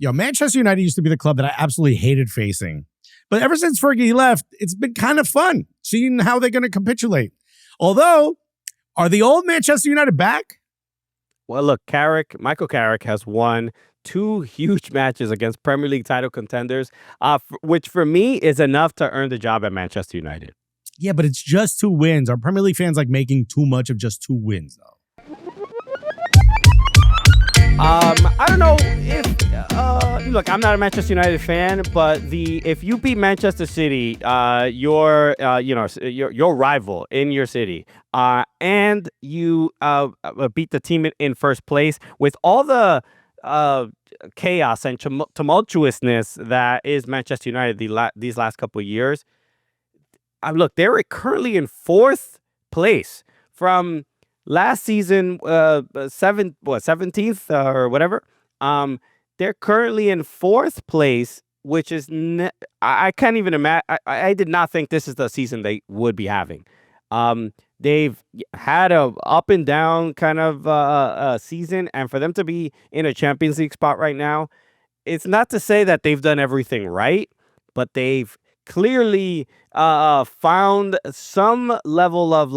Manchester United used to be the club that I absolutely hated facing. But ever since Fergie left, it's been kind of fun seeing how they're going to capitulate. Although, are the old Manchester United back? Well, look, Michael Carrick has won 2 huge matches against Premier League title contenders, which for me is enough to earn the job at Manchester United. Yeah, but it's just 2 wins. Are Premier League fans like making too much of just 2 wins, though? I don't know if look, I'm not a Manchester United fan, but if you beat Manchester City, your rival in your city, and you beat the team in first place with all the chaos and tumultuousness that is Manchester United these last couple of years. Look, they're currently in 4th place from last season, 17th or whatever. They're currently in 4th place, which is I can't even imagine. I did not think this is the season they would be having. They've had a up and down kind of season, and for them to be in a Champions League spot right now, it's not to say that they've done everything right, but they've clearly found some level of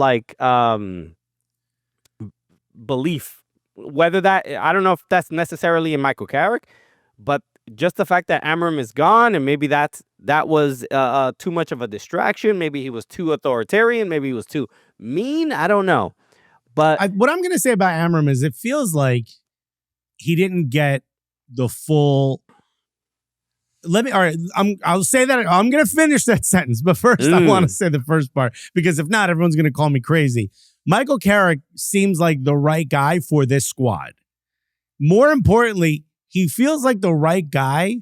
belief. Whether that, I don't know if that's necessarily in Michael Carrick, but just the fact that Amorim is gone, and maybe that was too much of a distraction. Maybe he was too authoritarian. Maybe he was too mean. I don't know. But what I'm going to say about Amorim is it feels like he didn't get the full. I'll say that. I'm going to finish that sentence, but first I want to say the first part, because if not, everyone's going to call me crazy. Michael Carrick seems like the right guy for this squad. More importantly, he feels like the right guy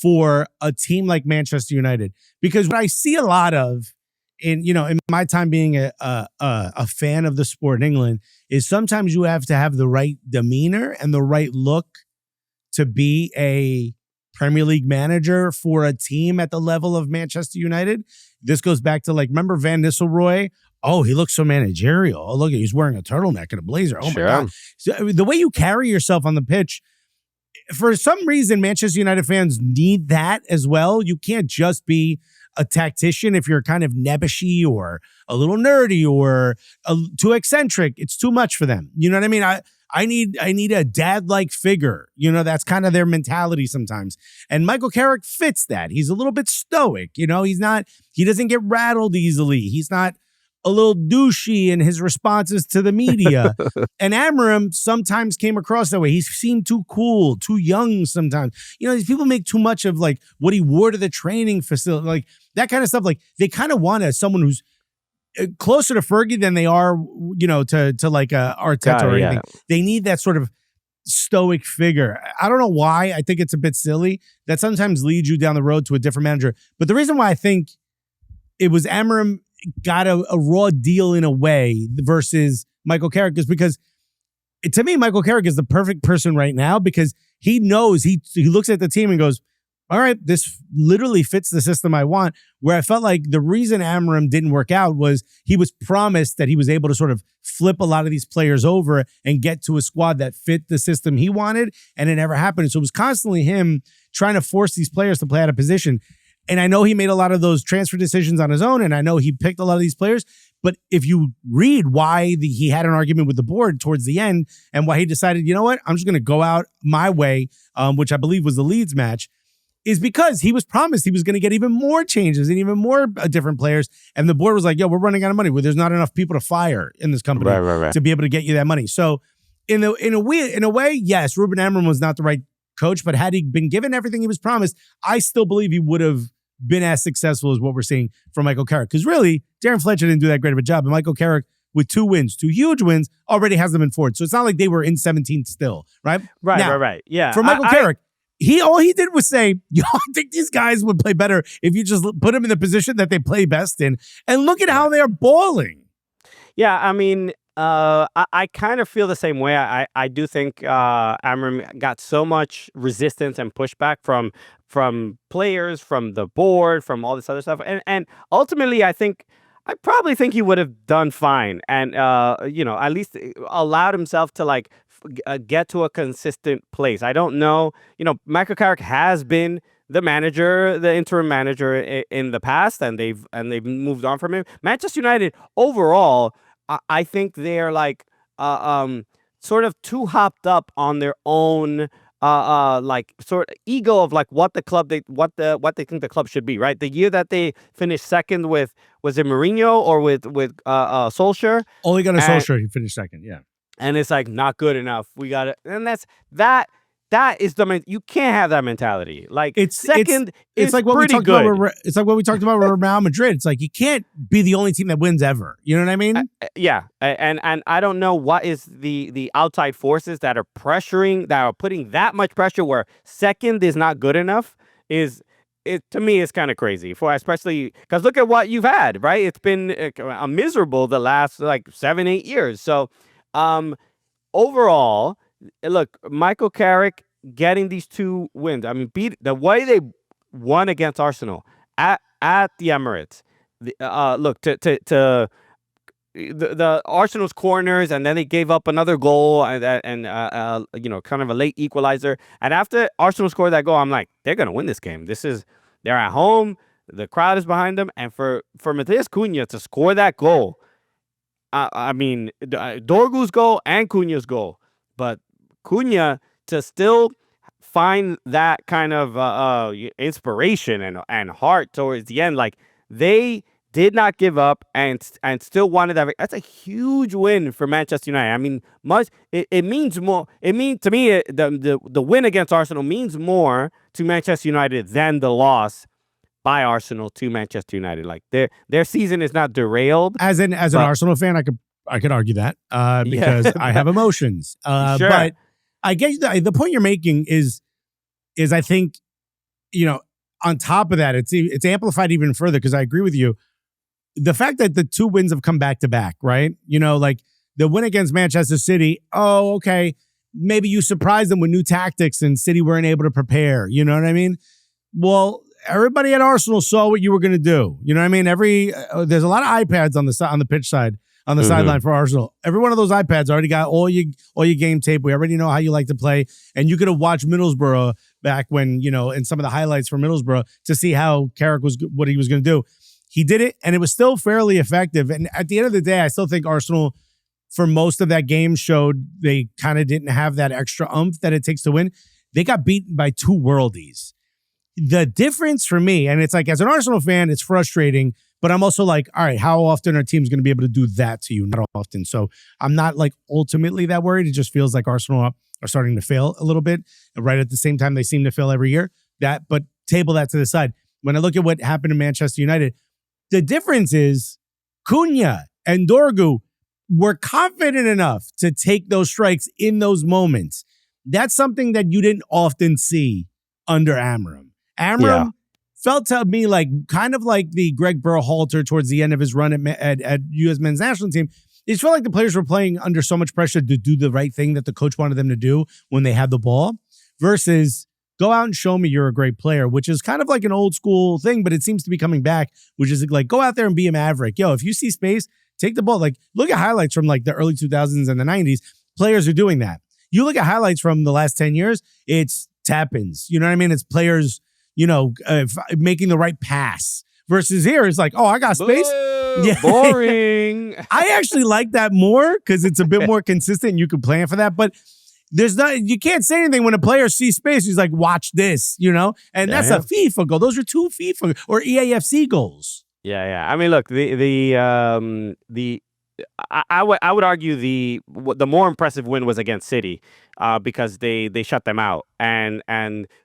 for a team like Manchester United, because what I see a lot of in my time being a fan of the sport in England is sometimes you have to have the right demeanor and the right look to be a Premier League manager for a team at the level of Manchester United. This goes back to remember Van Nistelrooy? Oh, he looks so managerial. Oh, look, he's wearing a turtleneck and a blazer. Oh, sure. My God. So, the way you carry yourself on the pitch, for some reason, Manchester United fans need that as well. You can't just be a tactician if you're kind of nebbishy or a little nerdy or too eccentric. It's too much for them. You know what I mean? I need a dad-like figure. That's kind of their mentality sometimes. And Michael Carrick fits that. He's a little bit stoic. He doesn't get rattled easily. He's not a little douchey in his responses to the media. And Amorim sometimes came across that way. He seemed too cool, too young sometimes. These people make too much of what he wore to the training facility, that kind of stuff. They kind of want someone who's closer to Fergie than they are, to Arteta or anything. Yeah. They need that sort of stoic figure. I don't know why. I think it's a bit silly. That sometimes leads you down the road to a different manager. But the reason why I think it was Amorim got a raw deal in a way versus Michael Carrick is because, to me, Michael Carrick is the perfect person right now, because he knows, he looks at the team and goes, all right, this literally fits the system I want. Where I felt like the reason Amorim didn't work out was he was promised that he was able to sort of flip a lot of these players over and get to a squad that fit the system he wanted, and it never happened. So it was constantly him trying to force these players to play out of position. And I know he made a lot of those transfer decisions on his own, and I know he picked a lot of these players. But if you read why he had an argument with the board towards the end and why he decided, you know what, I'm just going to go out my way, which I believe was the Leeds match, is because he was promised he was going to get even more changes and even more different players. And the board was like, yo, we're running out of money. Well, there's not enough people to fire in this company to be able to get you that money. So in a way, yes, Ruben Amorim was not the right coach, but had he been given everything he was promised, I still believe he would have been as successful as what we're seeing from Michael Carrick. Because really, Darren Fletcher didn't do that great of a job. And Michael Carrick, with 2 huge wins, already has them in 4th. So it's not like they were in 17th still, right? Right. Yeah. For Michael Carrick, all he did was say, I think these guys would play better if you just put them in the position that they play best in. And look at how they're balling. Yeah, I mean, I kind of feel the same way. I do think Amorim got so much resistance and pushback from players, from the board, from all this other stuff. And ultimately, I probably think he would have done fine and, at least allowed himself to get to a consistent place. I don't know. Michael Carrick has been the manager, the interim manager in the past, and they've moved on from him. Manchester United overall, I think they're like sort of too hopped up on their own like sort of ego of like what they think the club should be, right? The year that they finished second with, was it Mourinho or with Solskjaer? Only got a Solskjaer, he finished second, yeah. And it's like not good enough. We got it, and that is you can't have that mentality. Like second, it's like what we talked good. about. It's like what we talked about with Real Madrid. It's like you can't be the only team that wins ever. You know what I mean? Yeah, and I don't know what is the outside forces that are pressuring, that are putting that much pressure where second is not good enough. To me, it's kind of crazy, especially because look at what you've had, right? It's been a miserable the last like 7-8 years. So, overall, look, Michael Carrick getting these 2 wins. I mean, the way they won against Arsenal at the Emirates. Look, to the Arsenal's corners, and then they gave up another goal and kind of a late equalizer. And after Arsenal scored that goal, I'm like, they're gonna win this game. They're at home, the crowd is behind them, and for Matheus Cunha to score that goal, I mean, Dorgu's goal and Cunha's goal, but Cunha to still find that kind of inspiration and heart towards the end, like they did not give up and still wanted that. That's a huge win for Manchester United. I mean, it means more. To me, the win against Arsenal means more to Manchester United than the loss by Arsenal to Manchester United. Like their season is not derailed. As an Arsenal fan, I could argue that because I have emotions. Sure. But I guess the point you're making is I think, on top of that, it's amplified even further because I agree with you. The fact that the 2 wins have come back to back, right? Like the win against Manchester City. Oh, okay. Maybe you surprised them with new tactics and City weren't able to prepare. You know what I mean? Well, everybody at Arsenal saw what you were going to do. You know what I mean? There's a lot of iPads on the pitch side, on the sideline for Arsenal. Every one of those iPads already got all your game tape. We already know how you like to play. And you could have watched Middlesbrough back when, in some of the highlights from Middlesbrough to see how Carrick what he was going to do. He did it, and it was still fairly effective. And at the end of the day, I still think Arsenal, for most of that game, showed they kind of didn't have that extra oomph that it takes to win. They got beaten by 2 worldies. The difference for me, and it's like, as an Arsenal fan, it's frustrating, but I'm also like, all right, how often are teams going to be able to do that to you? Not often. So I'm not like ultimately that worried. It just feels like Arsenal are starting to fail a little bit. Right at the same time, they seem to fail every year. But table that to the side. When I look at what happened in Manchester United, the difference is Cunha and Dorgu were confident enough to take those strikes in those moments. That's something that you didn't often see under Amorim. Amorim felt to me like kind of like the Greg Berhalter towards the end of his run at U.S. men's national team. It felt like the players were playing under so much pressure to do the right thing that the coach wanted them to do when they had the ball versus go out and show me you're a great player, which is kind of like an old school thing, but it seems to be coming back, which is like, go out there and be a maverick. Yo, if you see space, take the ball. Like, look at highlights from like the early 2000s and the 90s. Players are doing that. You look at highlights from the last 10 years, it's tap-ins. You know what I mean? It's players, making the right pass. Versus here, it's like, oh, I got space. Yeah. Boring. I actually like that more because it's a bit more consistent and you can plan for that. But you can't say anything when a player sees space. He's like, watch this, and that's a FIFA goal. Those are 2 FIFA or EAFC goals. Yeah. I mean, look, I would argue the more impressive win was against City, because they shut them out, and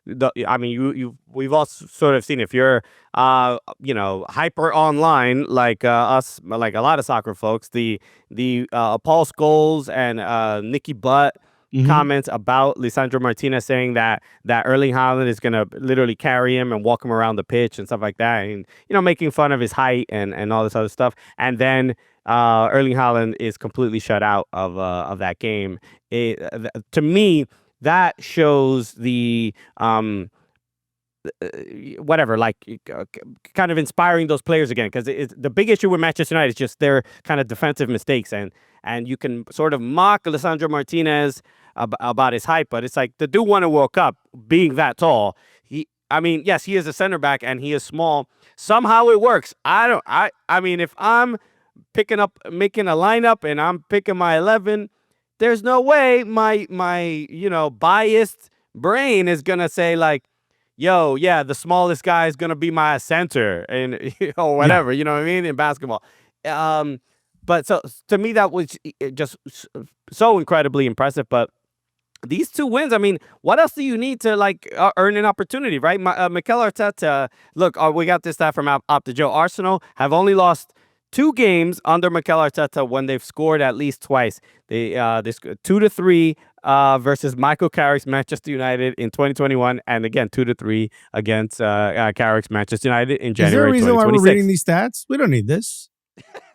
we've all sort of seen, if you're hyper online like us, like a lot of soccer folks, the Paul Scholes and Nicky Butt comments about Lisandro Martinez saying that Erling Haaland is going to literally carry him and walk him around the pitch and stuff like that, and making fun of his height and all this other stuff, and then Erling Haaland is completely shut out of that game. To me, that shows the whatever, like kind of inspiring those players again. Because the big issue with Manchester United is just their kind of defensive mistakes, and you can sort of mock Alessandro Martinez about his height, but it's like the dude won a World Cup being that tall. I mean, yes, he is a center back and he is small. Somehow it works. I mean, if I'm making a lineup and I'm picking my 11, there's no way my biased brain is gonna say like, yo, yeah, the smallest guy is gonna be my center and or whatever. Yeah. You know what I mean, in basketball. But so to me that was just so incredibly impressive. But these 2 wins, I mean, what else do you need to like earn an opportunity, right? Mikel Arteta, look, we got this stat from Opta Joe. Arsenal have only lost 2 games under Mikel Arteta when they've scored at least twice. They 2-3 versus Michael Carrick's Manchester United in 2021, and again 2-3 against Carrick's Manchester United in January 2026. Is there a reason why we're reading these stats? We don't need this.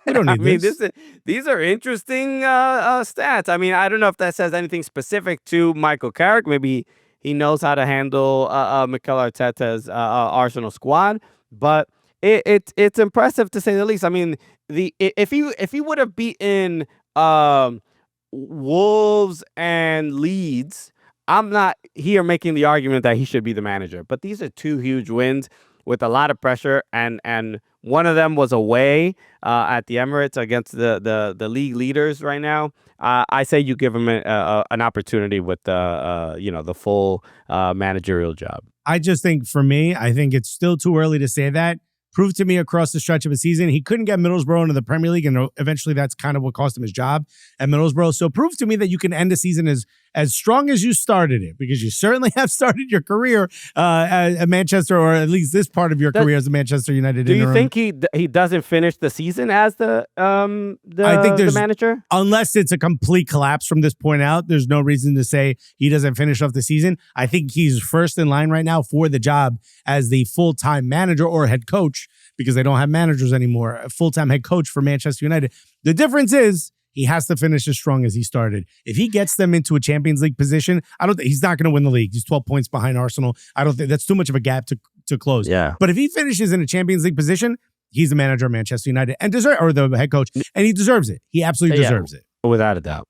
We don't need this. These are interesting stats. I mean, I don't know if that says anything specific to Michael Carrick. Maybe he knows how to handle Mikel Arteta's Arsenal squad, but it's impressive to say the least. I mean, if he would have beaten Wolves and Leeds, I'm not here making the argument that he should be the manager. But these are 2 huge wins with a lot of pressure, and one of them was away at the Emirates against the league leaders right now. I say you give him an opportunity with the full managerial job. I just think for me, I think it's still too early to say that. Prove to me across the stretch of a season, he couldn't get Middlesbrough into the Premier League, and eventually that's kind of what cost him his job at Middlesbrough. So prove to me that you can end a season as strong as you started it, because you certainly have started your career at Manchester, or at least this part of your career as a Manchester United. Do you think he doesn't finish the season as the manager? Unless it's a complete collapse from this point out, there's no reason to say he doesn't finish off the season. I think he's first in line right now for the job as the full-time manager or head coach, because they don't have managers anymore, a full-time head coach for Manchester United. The difference is he has to finish as strong as he started. If he gets them into a Champions League position, he's not going to win the league. He's 12 points behind Arsenal. I don't think that's too much of a gap to close. Yeah. But if he finishes in a Champions League position, he's the manager of Manchester United or the head coach, and he deserves it. He absolutely deserves it. Without a doubt.